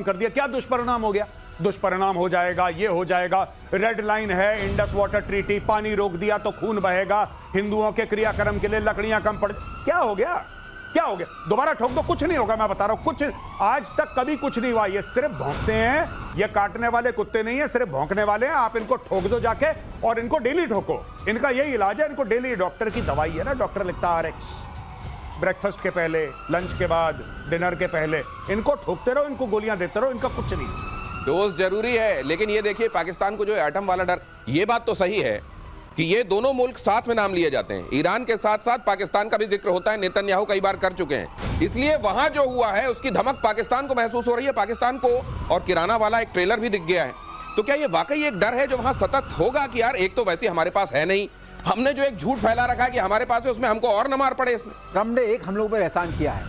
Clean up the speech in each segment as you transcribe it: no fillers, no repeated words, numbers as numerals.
कर दिया, क्या दुष्परिणाम हो गया? दुष्परिणाम हो जाएगा, ये हो जाएगा, रेड लाइन है, इंडस वाटर ट्रीटी, पानी रोक दिया तो खून बहेगा, हिंदुओं के क्रियाक्रम के लिए लकड़ियां कम पड़, क्या हो गया? क्या हो गया? दोबारा ठोक दो, कुछ नहीं होगा, मैं बता रहा हूं, कुछ आज तक कभी कुछ नहीं हुआ। ये सिर्फ भौंकते हैं, ये काटने वाले कुत्ते नहीं है, सिर्फ भौंकने वाले हैं। आप इनको ठोक दो जाके और इनको डेली ठोको, इनका यही इलाज है, इनको डेली। डॉक्टर की दवाई है ना, डॉक्टर लिखता है RX, ब्रेकफास्ट के पहले, लंच के बाद, डिनर के पहले, इनको ठोकते रहो, इनको गोलियां देते रहो, इनका कुछ नहीं। डोज जरूरी है, लेकिन ये देखिए पाकिस्तान को जो एटम वाला डर, ये बात तो सही है कि ये दोनों मुल्क साथ में नाम लिए जाते हैं। ईरान के साथ साथ पाकिस्तान का भी जिक्र होता है, नेतन्याहू कई बार कर चुके हैं, इसलिए वहां जो हुआ है उसकी धमक पाकिस्तान को महसूस हो रही है, पाकिस्तान को। और किराना वाला एक ट्रेलर भी दिख गया है, तो क्या ये वाकई एक डर है जो वहां सतत होगा कि यार एक तो वैसे हमारे पास है नहीं, हमने जो एक झूठ फैला रखा है कि हमारे पास है, उसमें हमको और न मार पड़े। इसमें ट्रम्प ने एक हम लोगों पर एहसान किया है,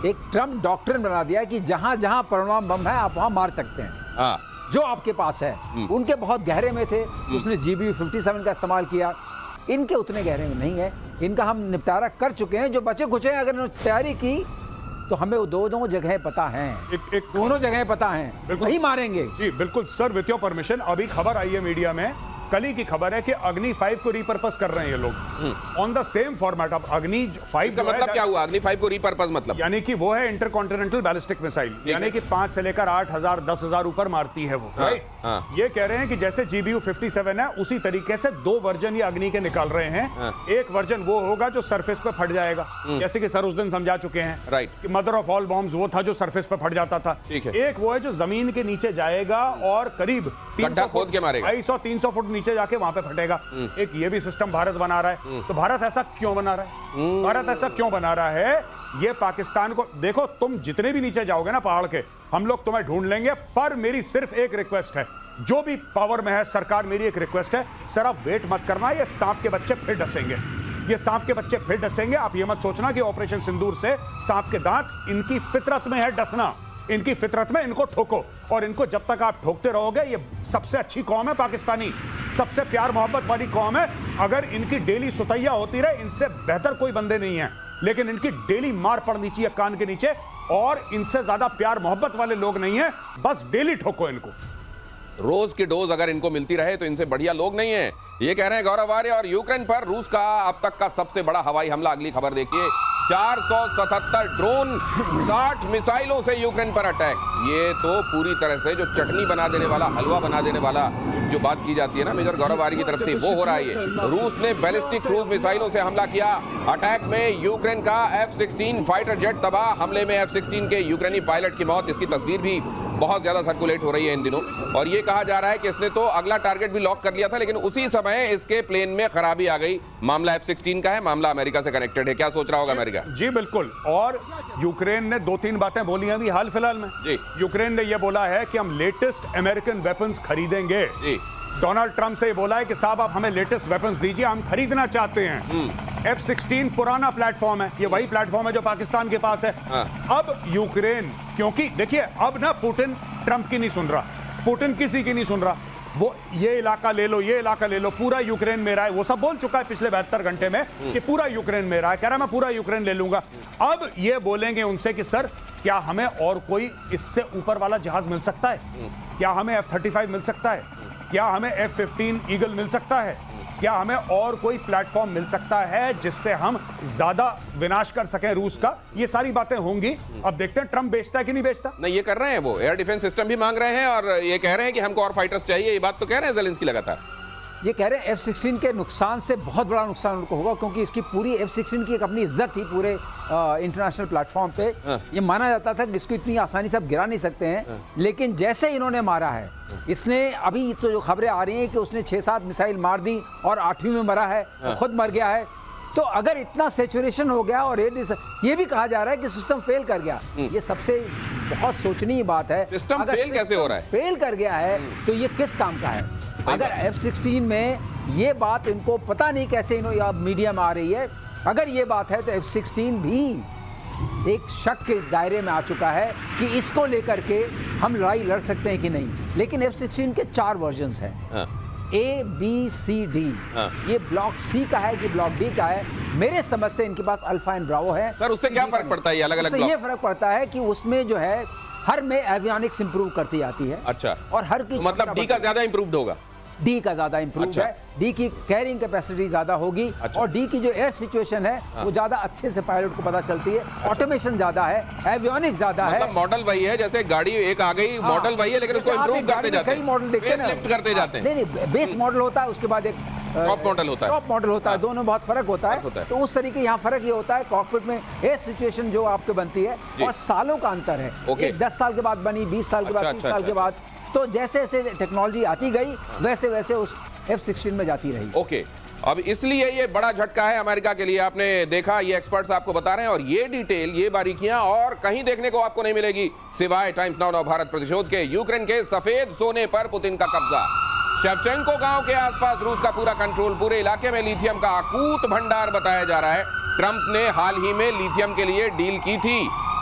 एक ट्रम्प डॉक्ट्रिन बना दिया कि जहां जहां परमाणु बम है आप वहां मार सकते हैं। हाँ, जो आपके पास है, उनके बहुत गहरे में थे, उसने GBU-57 का इस्तेमाल किया, इनके उतने गहरे में नहीं है, इनका हम निपटारा कर चुके हैं। जो बचे खुचे हैं, अगर इन्होंने तैयारी की तो हमें वो दो जगह पता हैं, दोनों जगह पता हैं, वही मारेंगे। जी बिल्कुल सर, विथ योर परमिशन, अभी खबर आई है मीडिया में, कल ही की खबर है कि अग्नि 5 को रिपर्पस कर रहे हैं ये लोग ऑन द सेम फॉर्मेट। अब अग्नि 5 इसका मतलब क्या हुआ? अग्नि 5 को रिपर्पस मतलब यानी कि वो है इंटरकॉन्टिनेंटल बैलिस्टिक मिसाइल, यानी कि 5 से लेकर 8,000 10,000 ऊपर मारती है वो, राइट? ये कह रहे हैं कि जैसे GBU-57 है, उसी तरीके से 2 वर्जन ये अग्नि के निकाल रहे हैं। एक वर्जन वो होगा जो सरफेस पे फट जाएगा, जैसे कि सर उस दिन समझा चुके हैं, राइट, कि मदर ऑफ ऑल बॉम्ब्स वो था जो सरफेस पे फट जाता था। एक वो है जो जमीन के नीचे जाएगा और करीब 300 खोद के मारेगा, 250-300 फुट नीचे जाके वहां पे फटेगा। एक ये भी सिस्टम भारत बना रहा है। तो भारत ऐसा क्यों बना रहा है? भारत ऐसा क्यों बना रहा है? ये पाकिस्तान को देखो, तुम जितने भी नीचे जाओगे ना पहाड़ के, हम लोग तुम्हें ढूंढ लेंगे, पर मेरी सिर्फ एक रिक्वेस्ट है, जो भी पावर में है सरकार, मेरी एक रिक्वेस्ट है, सर आप वेट मत करना, ये सांप के बच्चे फिर डसेंगे, ये सांप के बच्चे फिर डसेंगे। आप ये मत सोचना कि ऑपरेशन सिंदूर से सांप के दांत, इनकी फितरत में है डसना, इनकी फितरत में, इनको ठोको। और इनको जब तक आप ठोकते रहोगे, ये सबसे अच्छी कौम है पाकिस्तानी, सबसे प्यार मोहब्बत वाली कौम है। अगर इनकी डेली सुतैया होती रहे, इनसे बेहतर कोई बंदे नहीं है, लेकिन इनकी डेली मार पड़नी चाहिए कान के नीचे, और इनसे ज्यादा प्यार मोहब्बत वाले लोग नहीं है, बस डेली ठोको इनको। रोज की डोज अगर इनको मिलती रहे तो इनसे बढ़िया लोग नहीं है, ये कह रहे हैं गौरव आर्य। और यूक्रेन पर रूस का अब तक का सबसे बड़ा हवाई हमला, अगली खबर देखिए, 477 ड्रोन, 60 मिसाइलों से यूक्रेन पर अटैक। ये तो पूरी तरह से जो चटनी बना देने वाला, हलवा बना देने वाला जो बात की जाती है ना मेजर गौरव आर्य की तरफ से, वो हो रहा है। रूस ने बैलिस्टिक क्रूज मिसाइलों से हमला किया। अटैक में यूक्रेन का F-16 फाइटर जेट तबाह, हमले में F-16 के यूक्रेनी पायलट की मौत। इसकी तस्वीर भी बहुत ज्यादा सर्कुलेट हो रही है इन दिनों, और ये कहा जा रहा है कि इसने तो अगला टारगेट भी लॉक कर लिया था, लेकिन उसी समय इसके प्लेन में खराबी आ गई। मामला F-16 का है, मामला अमेरिका से कनेक्टेड है। क्या सोच रहा होगा अमेरिका? जी बिल्कुल, और यूक्रेन ने 2-3 बातें बोली हैं अभी हाल फिलहाल में जी। यूक्रेन ने यह बोला है कि हम लेटेस्ट अमेरिकन वेपन्स खरीदेंगे जी। डोनाल्ड ट्रंप से ये बोला है कि साहब आप हमें लेटेस्ट वेपन्स दीजिए, हम खरीदना चाहते हैं। F-16 पुराना प्लेटफॉर्म है, ये वही प्लेटफॉर्म है जो पाकिस्तान के पास है। अब यूक्रेन, क्योंकि देखिए अब ना पुतिन ट्रंप की नहीं सुन रहा, पुतिन किसी की नहीं सुन रहा, वो ये इलाका ले लो, ये इलाका ले लो, पूरा यूक्रेन मेरा है, वो सब बोल चुका है पिछले 72 घंटे में कि पूरा यूक्रेन मेरा है, कह रहा मैं पूरा यूक्रेन ले लूंगा। अब ये बोलेंगे उनसे कि सर क्या हमें और कोई इससे ऊपर वाला जहाज मिल सकता है? क्या हमें F-35 मिल सकता है? क्या हमें F-15 ईगल मिल सकता है? क्या हमें और कोई प्लेटफॉर्म मिल सकता है जिससे हम ज्यादा विनाश कर सकें रूस का? ये सारी बातें होंगी। अब देखते हैं ट्रंप बेचता है कि नहीं बेचता। नहीं, ये कर रहे हैं, वो एयर डिफेंस सिस्टम भी मांग रहे हैं, और ये कह रहे हैं कि हमको और फाइटर्स चाहिए। ये बात तो कह रहे हैं ज़ेलेंस्की लगातार। ये कह रहे हैं F-16 के नुकसान से बहुत बड़ा नुकसान उनको होगा, क्योंकि इसकी पूरी F-16 की एक अपनी इज्जत थी पूरे इंटरनेशनल प्लेटफॉर्म पे। ये माना जाता था कि इसको इतनी आसानी से आप गिरा नहीं सकते हैं, लेकिन जैसे इन्होंने मारा है, इसने अभी तो जो खबरें आ रही हैं कि उसने 6-7 मिसाइल मार दी और 8वीं में मरा है, खुद मर गया है। तो अगर इतना सैचुरेशन हो गया, और ये भी कहा जा रहा है कि सिस्टम फेल कर गया, ये सबसे बहुत सोचनीय बात है। सिस्टम फेल कैसे हो रहा है? फेल कर गया है तो ये किस काम का है? अगर F-16 में ये बात इनको पता नहीं कैसे इन्होंने मीडिया में आ रही है, अगर ये बात है तो F-16 भी एक शक के दायरे में आ चुका है कि इसको लेकर के हम लड़ाई लड़ सकते हैं कि नहीं। लेकिन F-16 के 4 वर्जन्स हैं, A, B, C, D। ये ब्लॉक C का है, जो ब्लॉक D का है। मेरे समझ से इनके पास अल्फा एंड ब्रावो है। सर उससे क्या फर्क पड़ता है? अलग अलग ये फर्क पड़ता है कि उसमें जो है हर में एवियोनिक्स इंप्रूव करती आती है। अच्छा, और हर की तो मतलब डी का ज्यादा इंप्रूव्ड होगा। डी का ज्यादा इंप्रूव अच्छा। है, डी की कैरिंग कैपेसिटी ज्यादा होगी। अच्छा। और डी की जो एयर सिचुएशन है वो ज्यादा अच्छे से पायलट को पता चलती है। ऑटोमेशन ज्यादा है, एवियोनिक्स ज्यादा है। मतलब मॉडल वही है, जैसे गाड़ी एक आ गई, मॉडल वही है, लेकिन उसको जैसे आप इंप्रूव एक करते गाड़ी में जाते कई मॉडल देखते हैं ना, फेसलिफ्ट करते जाते हैं। नहीं नहीं, बेस मॉडल होता है, उसके बाद एक टॉप मॉडल होता है। टॉप मॉडल होता है, दोनों में बहुत फर्क होता होता है। है। तो उस तरीके यहाँ फर्क ये होता है, कॉकपिट में एयर सिचुएशन जो आपके बनती है और सालों का अंतर है। ओके। एक 10 साल के बाद बनी, 20 साल के बाद, 30 साल के बाद। तो जैसे जैसे टेक्नोलॉजी आती गई वैसे वैसे उस F-16 में जाती रही। ओके, अब इसलिए ये बड़ा झटका है अमेरिका के लिए। आपने देखा, ये एक्सपर्ट्स आपको बता रहे हैं, और ये डिटेल, ये बारीकियां और कहीं देखने को आपको नहीं मिलेगी सिवाय टाइम्स नाउ भारत प्रतिशोध के। यूक्रेन के सफेद सोने पर पुतिन का कब्जा, शेवचेंको गांव के आसपास रूस का पूरा कंट्रोल, पूरे इलाके में लिथियम का अकूत भंडार बताया जा रहा है। ट्रंप ने हाल ही में लिथियम के लिए डील की थी।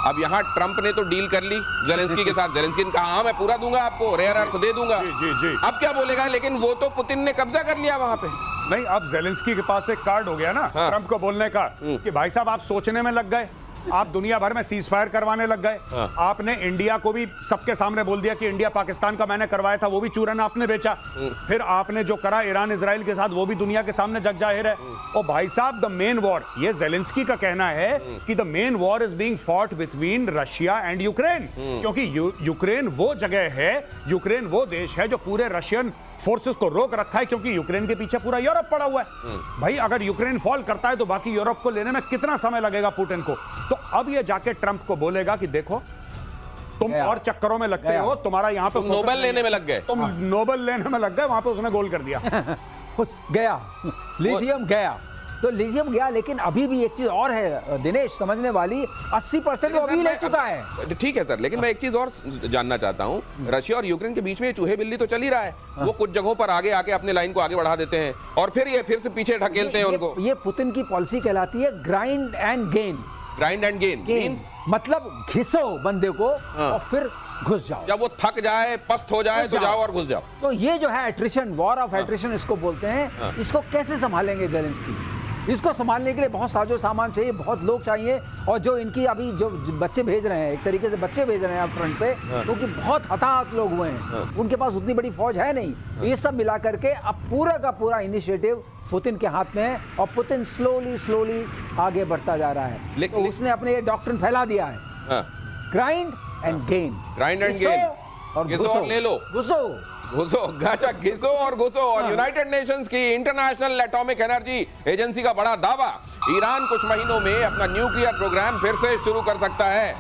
अब यहाँ ट्रंप ने तो डील कर ली जेलेंस्की के साथ। जेलेंस्की ने कहा हाँ मैं पूरा दूंगा आपको, रेयर अर्थ दे दूंगा। जी। अब क्या बोलेगा, लेकिन वो तो पुतिन ने कब्जा कर लिया वहां पे। नहीं, अब जेलेंस्की के पास एक कार्ड हो गया ना ट्रंप को बोलने का कि भाई साहब आप सोचने में लग गए, आप दुनिया भर में सीज फायर करवाने लग गए। आपने इंडिया को भी सबके सामने बोल दिया कि इंडिया पाकिस्तान का मैंने करवाया था, वो भी चूरन आपने बेचा। फिर आपने जो करा ईरान इजराइल के साथ, वो भी दुनिया के सामने जग जाहिर है। और भाई साहब द मेन वॉर, ये जेलेंस्की का कहना है कि the main war is being fought between Russia and Ukraine, क्योंकि यूक्रेन वो जगह है, यूक्रेन वो देश है जो पूरे रशियन फोर्सेस को रोक रखा है, क्योंकि यूक्रेन के पीछे पूरा यूरोप पड़ा हुआ है। भाई अगर यूक्रेन फॉल करता है तो बाकी यूरोप को लेने में कितना समय लगेगा पुतिन को। तो अब ये जाके ट्रंप को बोलेगा कि देखो तुम और चक्करों में लगते हो, तुम्हारा यहाँ पे नोबेल लेने में लग गए, तुम नोबेल लेने में लग गए, वहां पे उसने गोल कर दिया। गया लिथियम गया, तो लिथियम गया। लेकिन अभी भी एक चीज और है दिनेश समझने वाली, 80% अभी ले चुका है। ठीक है सर, लेकिन मैं एक चीज और जानना चाहता हूँ। रशिया और यूक्रेन के बीच में ये चूहे बिल्ली तो चल ही रहा है। वो कुछ जगहों पर आगे आके अपने लाइन को आगे बढ़ा देते हैं और फिर ये फिर से पीछे ढकेलते हैं उनको। ये पुतिन की पॉलिसी कहलाती है grind and gain. Grind and gain means मतलब घिसो बंदे को और फिर घुस जाओ। जब वो थक जाए, पस्त हो जाए तो जाओ और घुस जाओ। तो ये जो है एट्रिशन, वॉर ऑफ एट्रिशन इसको बोलते हैं। इसको कैसे संभालेंगे जेलेंस्की? इसको संभालने के लिए बहुत साजो सामान चाहिए, बहुत लोग चाहिए। और जो इनकी अभी जो बच्चे भेज रहे हैं, एक तरीके से बच्चे भेज रहे हैं फ्रंट पे, क्योंकि बहुत हताहत लोग हुए हैं, उनके पास उतनी बड़ी फौज है नहीं। तो ये सब मिला करके अब पूरा का पूरा इनिशिएटिव पुतिन के हाथ में है और पुतिन स्लोली आगे बढ़ता जा रहा है। तो उसने अपने ये डॉक्ट्रिन फैला दिया है, grind and gain, grind and gain, और घिसो और ले लो, घुसो गाचा, घिसो और घुसो। और यूनाइटेड नेशंस की इंटरनेशनल एटॉमिक एनर्जी एजेंसी का बड़ा दावा, ईरान कुछ महीनों में अपना न्यूक्लियर प्रोग्राम फिर से शुरू कर सकता है।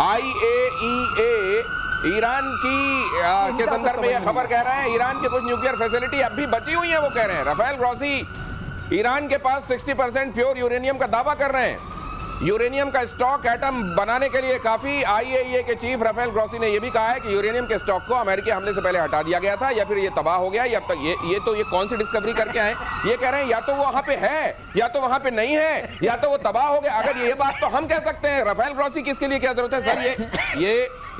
IAEA ईरान की के संदर्भ में यह खबर कह रहा है ईरान की कुछ न्यूक्लियर फैसिलिटी अब भी बची हुई है। वो कह रहे हैं, राफेल ग्रॉसी ईरान के पास 60% प्योर यूरेनियम का दावा कर रहे हैं। यूरेनियम का स्टॉक एटम बनाने के लिए काफी। IAEA के चीफ राफेल ग्रॉसी ने यह भी कहा है कि यूरेनियम के स्टॉक को अमेरिकी हमले से पहले हटा दिया गया था, या फिर ये तबाह हो गया, या तक ये कौन सी डिस्कवरी करके आए। ये कह रहे हैं या तो वो वहां पे है, या तो वहां पे नहीं है, या तो वो तबाह हो गया। अगर ये बात तो हम कह सकते हैं, राफेल ग्रॉसी की इसके लिए क्या जरूरत है सर?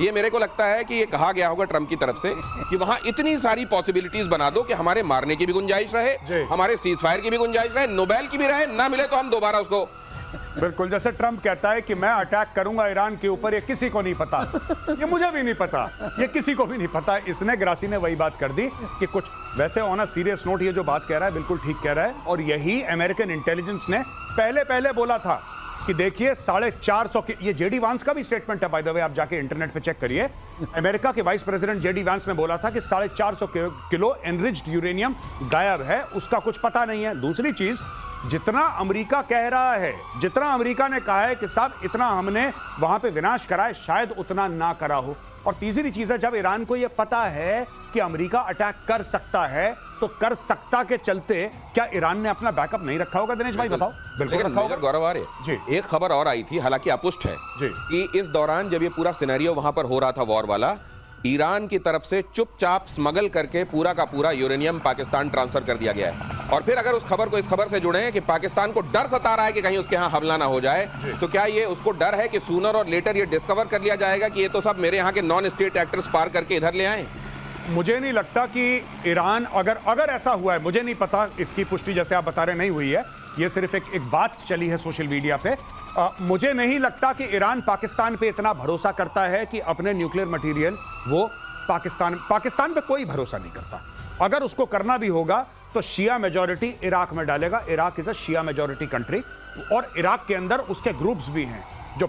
ये मेरे को लगता है कि ये कहा गया होगा ट्रंप की तरफ से कि वहां इतनी सारी पॉसिबिलिटीज बना दो कि हमारे मारने की भी गुंजाइश रहे, हमारे सीज फायर की भी गुंजाइश रहे, नोबेल की भी रहे, ना मिले तो हम दोबारा उसको। बिल्कुल, जैसे ट्रंप कहता है कि मैं अटैक करूंगा ईरान के ऊपर, ये किसी को नहीं पता, ये मुझे भी नहीं पता, ये किसी को भी नहीं पता। इसने ग्रासी ने वही बात कर दी कि कुछ वैसे ऑन अ सीरियस नोट ये जो बात कह रहा है बिल्कुल ठीक कह रहा है। और यही अमेरिकन इंटेलिजेंस ने पहले बोला था कि देखिए 450 के, ये जेडी वांस का भी स्टेटमेंट है बाय द वे, आप जाके इंटरनेट पे चेक करिए। अमेरिका के वाइस प्रेसिडेंट जेडी वांस ने बोला था कि 450 किलो एनरिच्ड यूरेनियम गायब है, उसका कुछ पता नहीं है। दूसरी चीज, जितना अमेरिका कह रहा है, जितना अमेरिका ने कहा है कि साहब इतना हमने वहां पे विनाश करा है, शायद उतना ना करा हो। और तीसरी चीज है, जब ईरान को यह पता है कि अमेरिका अटैक कर सकता है, तो कर सकता के चलते क्या ईरान ने अपना बैकअप नहीं रखा होगा? दिनेश भाई बताओ। बिल्कुल रखा होगा। गौरव आर्य जी, एक खबर और आई थी, हालांकि अपुष्ट है जी, कि इस दौरान जब ये पूरा सिनेरियो वहां पर हो रहा था वॉर वाला, ईरान की तरफ से चुपचाप स्मगल करके पूरा का पूरा यूरेनियम पाकिस्तान ट्रांसफर कर दिया गया है। और फिर अगर उस खबर को इस खबर से जुड़े कि पाकिस्तान को डर सता रहा है कि कहीं उसके यहाँ हमला ना हो जाए, तो क्या ये उसको डर है कि सूनर और लेटर ये डिस्कवर कर लिया जाएगा कि ये तो सब मेरे यहाँ के नॉन स्टेट एक्टर्स पार करके इधर ले आए? मुझे नहीं लगता कि ईरान, अगर ऐसा हुआ है, मुझे नहीं पता, इसकी पुष्टि जैसे आप बता रहे नहीं हुई है, ये सिर्फ एक बात चली है सोशल मीडिया पे। मुझे नहीं लगता कि ईरान पाकिस्तान पे इतना भरोसा करता है कि अपने न्यूक्लियर मटेरियल वो पाकिस्तान पे कोई भरोसा नहीं करता। अगर उसको करना भी होगा तो शिया मेजॉरिटी इराक में डालेगा। Iraq is a Shia majority country और इराक के अंदर उसके ग्रुप्स भी हैं जो